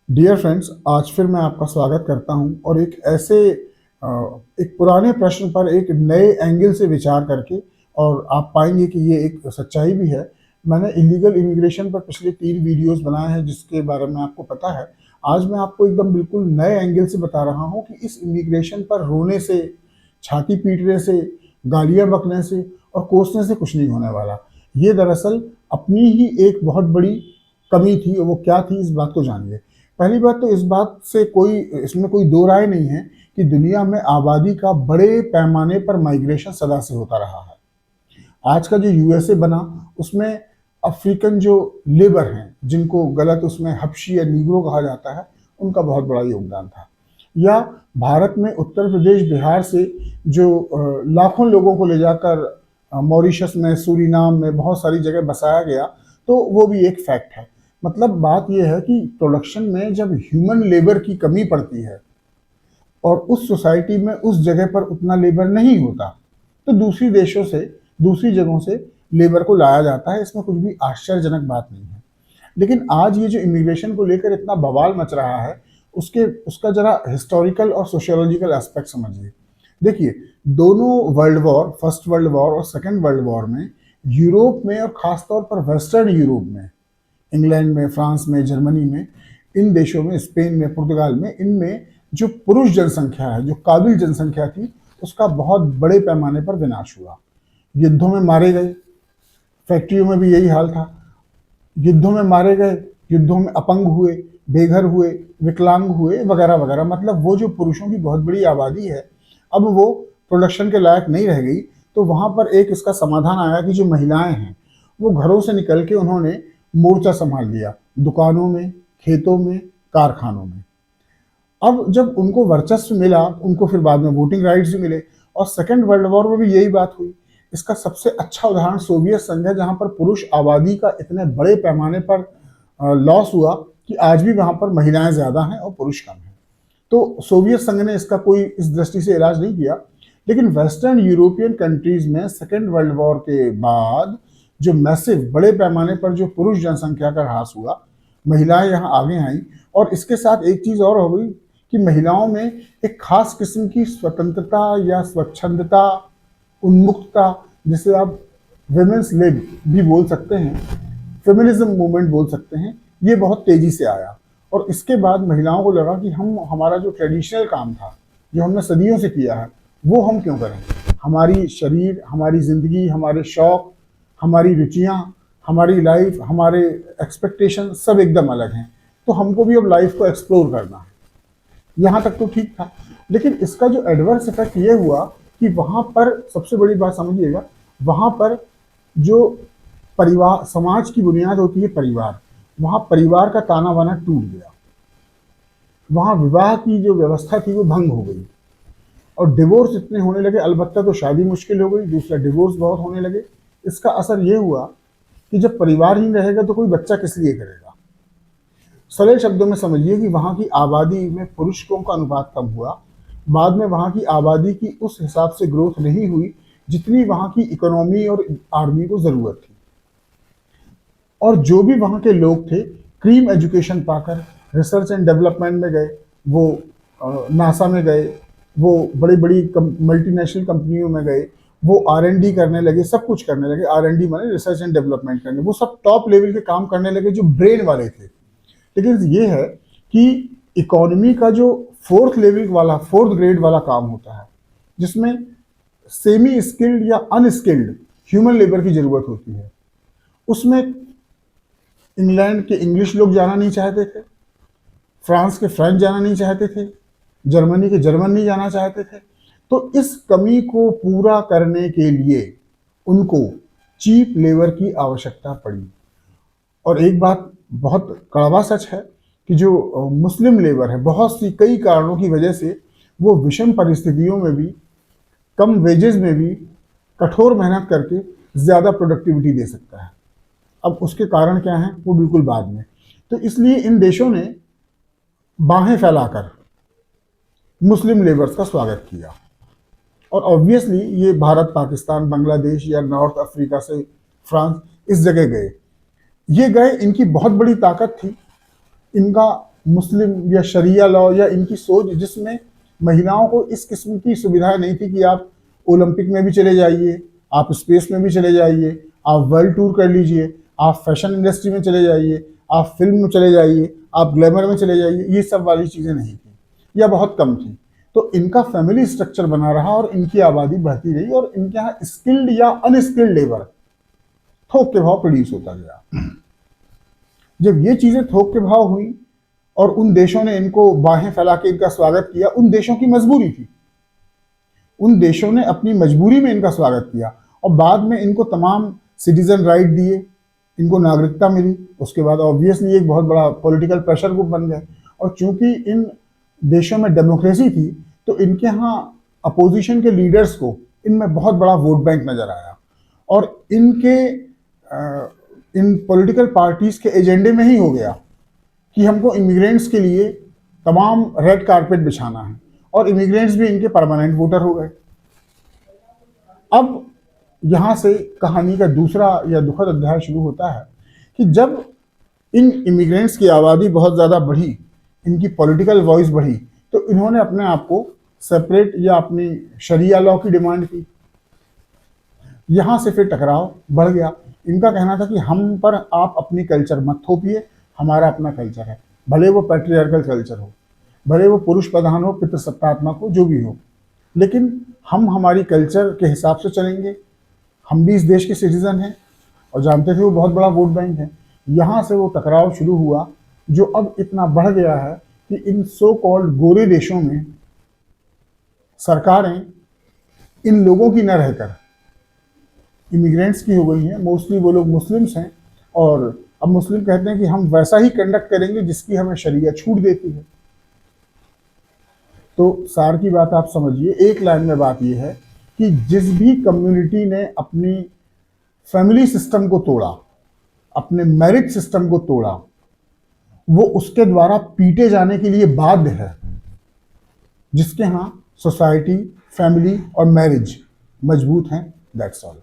Dear friends, आज फिर मैं आपका स्वागत करता हूं और एक ऐसे एक पुराने प्रश्न पर एक नए एंगल से विचार करके। और आप पाएंगे कि ये एक सच्चाई भी है। मैंने इलीगल इमिग्रेशन पर पिछले 3 वीडियोस बनाए हैं जिसके बारे में आपको पता है। आज मैं आपको एकदम बिल्कुल नए एंगल से बता रहा हूं कि इस इमिग्रेशन पर रोने से, छाती पीटने से, गालियां बकने से और कोसने से कुछ नहीं होने वाला। ये दरअसल अपनी ही एक बहुत बड़ी कमी थी, और वो क्या थी इस बात को जानिए। पहली बात तो इस बात से इसमें कोई दो राय नहीं है कि दुनिया में आबादी का बड़े पैमाने पर माइग्रेशन सदा से होता रहा है। आज का जो यूएसए बना उसमें अफ्रीकन जो लेबर हैं, जिनको गलत उसमें हबशी या नीग्रो कहा जाता है, उनका बहुत बड़ा योगदान था। या भारत में उत्तर प्रदेश बिहार से जो लाखों लोगों को ले जाकर मॉरिशस में, सूरीनाम में बहुत सारी जगह बसाया गया, तो वो भी एक फैक्ट है। मतलब बात यह है कि प्रोडक्शन में जब ह्यूमन लेबर की कमी पड़ती है और उस सोसाइटी में उस जगह पर उतना लेबर नहीं होता, तो दूसरी देशों से, दूसरी जगहों से लेबर को लाया जाता है। इसमें कुछ भी आश्चर्यजनक बात नहीं है। लेकिन आज ये जो इमिग्रेशन को लेकर इतना बवाल मच रहा है, उसके उसका जरा हिस्टोरिकल और सोशियोलॉजिकल एस्पेक्ट समझिए। देखिए, दोनों world war, first world war और सेकेंड वर्ल्ड वॉर में यूरोप में और खासतौर पर वेस्टर्न यूरोप में, इंग्लैंड में, फ्रांस में, जर्मनी में, इन देशों में, स्पेन में, पुर्तगाल में, इनमें जो पुरुष जनसंख्या है, जो काबिल जनसंख्या थी, उसका बहुत बड़े पैमाने पर विनाश हुआ। युद्धों में मारे गए, फैक्ट्रियों में भी यही हाल था। युद्धों में मारे गए, युद्धों में अपंग हुए, बेघर हुए, विकलांग हुए, वगैरह वगैरह। मतलब वो जो पुरुषों की बहुत बड़ी आबादी है, अब वो प्रोडक्शन के लायक नहीं रह गई। तो वहां पर एक इसका समाधान आया कि जो महिलाएं हैं वो घरों से निकल के उन्होंने मोर्चा संभाल लिया, दुकानों में, खेतों में, कारखानों में। अब जब उनको वर्चस्व मिला, उनको फिर बाद में वोटिंग राइट्स भी मिले। और सेकेंड वर्ल्ड वॉर में भी यही बात हुई। इसका सबसे अच्छा उदाहरण सोवियत संघ है, जहां पर पुरुष आबादी का इतने बड़े पैमाने पर लॉस हुआ कि आज भी वहां पर महिलाएं ज्यादा हैं और पुरुष कम हैं। तो सोवियत संघ ने इसका कोई इस दृष्टि से इलाज नहीं किया। लेकिन वेस्टर्न यूरोपियन कंट्रीज में सेकेंड वर्ल्ड वॉर के बाद जो मैसिव, बड़े पैमाने पर जो पुरुष जनसंख्या का ह्रास हुआ, महिलाएं यहाँ आगे आई। और इसके साथ एक चीज और हो गई कि महिलाओं में एक खास किस्म की स्वतंत्रता या स्वच्छंदता, उन्मुक्तता, जिसे आप विमेंस लिब भी बोल सकते हैं, फेमिनिज्म मूवमेंट बोल सकते हैं, ये बहुत तेजी से आया। और इसके बाद महिलाओं को लगा कि हम, हमारा जो ट्रेडिशनल काम था, जो हमने सदियों से किया है, वो हम क्यों करें। हमारी शरीर, हमारी जिंदगी, हमारे शौक, हमारी रुचियाँ, हमारी लाइफ, हमारे एक्सपेक्टेशन सब एकदम अलग हैं। तो हमको भी अब लाइफ को एक्सप्लोर करना है। यहाँ तक तो ठीक था। लेकिन इसका जो एडवर्स इफेक्ट ये हुआ कि वहाँ पर सबसे बड़ी बात समझिएगा, वहाँ पर जो परिवार, समाज की बुनियाद होती है परिवार, वहाँ परिवार का ताना बाना टूट गया। वहाँ विवाह की जो व्यवस्था थी वो भंग हो गई और डिवोर्स इतने होने लगे। अलबत्ता तो शादी मुश्किल हो गई, दूसरा डिवोर्स बहुत होने लगे। इसका असर ये हुआ कि जब परिवार ही नहीं रहेगा तो कोई बच्चा किस लिए करेगा। सरल शब्दों में समझिए कि वहाँ की आबादी में पुरुषों का अनुपात कम हुआ। बाद में वहाँ की आबादी की उस हिसाब से ग्रोथ नहीं हुई जितनी वहाँ की इकोनॉमी और आर्मी को ज़रूरत थी। और जो भी वहाँ के लोग थे, क्रीम एजुकेशन पाकर रिसर्च एंड डेवलपमेंट में गए, वो नासा में गए, वो बड़ी बड़ी मल्टीनेशनल कंपनियों में गए, वो R&D करने लगे, सब कुछ करने लगे। R&D माने रिसर्च एंड डेवलपमेंट करने, वो सब टॉप लेवल के काम करने लगे जो ब्रेन वाले थे। लेकिन ये है कि इकोनॉमी का जो फोर्थ लेवल वाला, फोर्थ ग्रेड वाला काम होता है, जिसमें सेमी स्किल्ड या अनस्किल्ड ह्यूमन लेबर की जरूरत होती है, उसमें इंग्लैंड के इंग्लिश लोग जाना नहीं चाहते थे, फ्रांस के फ्रेंच जाना नहीं चाहते थे, जर्मनी के जर्मन नहीं जाना चाहते थे। तो इस कमी को पूरा करने के लिए उनको चीप लेबर की आवश्यकता पड़ी। और एक बात बहुत कड़वा सच है कि जो मुस्लिम लेबर है, बहुत सी कई कारणों की वजह से वो विषम परिस्थितियों में भी, कम वेजेस में भी, कठोर मेहनत करके ज़्यादा प्रोडक्टिविटी दे सकता है। अब उसके कारण क्या हैं वो बिल्कुल बाद में। तो इसलिए इन देशों ने बाहें फैलाकर मुस्लिम लेबर्स का स्वागत किया। और ऑब्वियसली ये भारत, पाकिस्तान, बांग्लादेश या नॉर्थ अफ्रीका से फ्रांस, इस जगह गए। ये गए, इनकी बहुत बड़ी ताकत थी, इनका मुस्लिम या शरिया लॉ या इनकी सोच जिसमें महिलाओं को इस किस्म की सुविधाएं नहीं थी कि आप ओलंपिक में भी चले जाइए, आप स्पेस में भी चले जाइए, आप वर्ल्ड टूर कर लीजिए, आप फैशन इंडस्ट्री में चले जाइए, आप फिल्म में चले जाइए, आप ग्लैमर में चले जाइए, ये सब वाली चीज़ें नहीं थी या बहुत कम थी। तो इनका फैमिली स्ट्रक्चर बना रहा और इनकी आबादी बढ़ती रही और इनके यहाँ स्किल्ड या अनस्किल्ड लेबर थोक के भाव प्रोड्यूस होता गया। जब ये चीज़ें थोक के भाव हुई और उन देशों ने इनको बाहें फैला के इनका स्वागत किया, उन देशों की मजबूरी थी, उन देशों ने अपनी मजबूरी में इनका स्वागत किया और बाद में इनको तमाम सिटीजन राइट दिए, इनको नागरिकता मिली। उसके बाद ऑब्वियसली एक बहुत बड़ा पॉलिटिकल प्रेशर ग्रुप बन गए और चूंकि इन देशों में डेमोक्रेसी थी तो इनके यहाँ अपोजिशन के लीडर्स को इनमें बहुत बड़ा वोट बैंक नजर आया और इनके इन पॉलिटिकल पार्टीज के एजेंडे में ही हो गया कि हमको इमिग्रेंट्स के लिए तमाम रेड कारपेट बिछाना है और इमिग्रेंट्स भी इनके परमानेंट वोटर हो गए। अब यहाँ से कहानी का दूसरा या दुखद अध्याय शुरू होता है कि जब इन इमिग्रेंट्स की आबादी बहुत ज़्यादा बढ़ी, इनकी पॉलिटिकल वॉइस बढ़ी, तो इन्होंने अपने आप को सेपरेट या अपनी शरिया लॉ की डिमांड की। यहाँ से फिर टकराव बढ़ गया। इनका कहना था कि हम पर आप अपनी कल्चर मत थोपिए, हमारा अपना कल्चर है, भले वो पैट्रियार्कल कल्चर हो, भले वो पुरुष प्रधान हो, पितृसत्तात्मक हो, जो भी हो, लेकिन हम हमारी कल्चर के हिसाब से चलेंगे। हम भी इस देश के सिटीजन हैं और जानते थे वो बहुत बड़ा वोट बैंक है। यहाँ से वो टकराव शुरू हुआ जो अब इतना बढ़ गया है कि इन सो कॉल्ड गोरे देशों में सरकारें इन लोगों की न रहकर इमिग्रेंट्स की हो गई हैं। मोस्टली वो लोग मुस्लिम्स हैं और अब मुस्लिम कहते हैं कि हम वैसा ही कंडक्ट करेंगे जिसकी हमें शरीयत छूट देती है। तो सार की बात आप समझिए, एक लाइन में बात यह है कि जिस भी कम्युनिटी ने अपनी फैमिली सिस्टम को तोड़ा, अपने मैरिज सिस्टम को तोड़ा, वो उसके द्वारा पीटे जाने के लिए बाध्य है। जिसके यहाँ सोसाइटी, फैमिली और मैरिज मजबूत हैं, दैट्स ऑल।